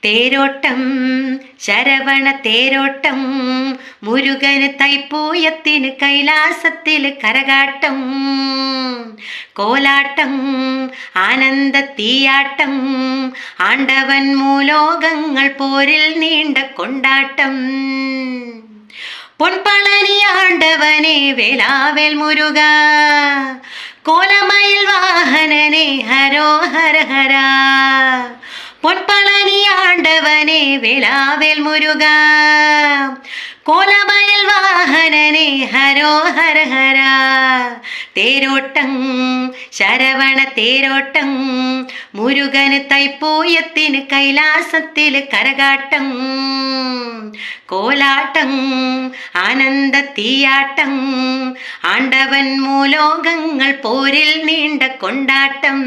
തേരോട്ടം ശരവണ തേരോട്ടം, മുരുകന് തൈപ്പൂയത്തിന് കൈലാസത്തില് കരകാട്ടം, കോലാട്ടം ആനന്ദ തീയാട്ടം, ആണ്ടവൻ മൂലോകങ്ങൾ പോരിൽ നീണ്ട കൊണ്ടാട്ടം. പൊൻപളനി ആണ്ടവനെ വേലാവേൽ മുരുക, കോലമയിൽ വാഹനനെ ഹരോ ഹര ഹര. പൊൻപളനി ആണ്ടവനെ വേലാവേൽ മുരുക, കോലമയിൽ വാഹനനെ ഹരോ ഹര ഹര. തേരോട്ടം ശരവണ തേരോട്ടം, മുരുകന് തൈപ്പൂയത്തിന് കൈലാസത്തില് കരകാട്ടം, കോലാട്ടം ആനന്ദ തീയാട്ടം, ആണ്ടവൻ മൂലോകങ്ങൾ പോരിൽ നീണ്ട കൊണ്ടാട്ടം.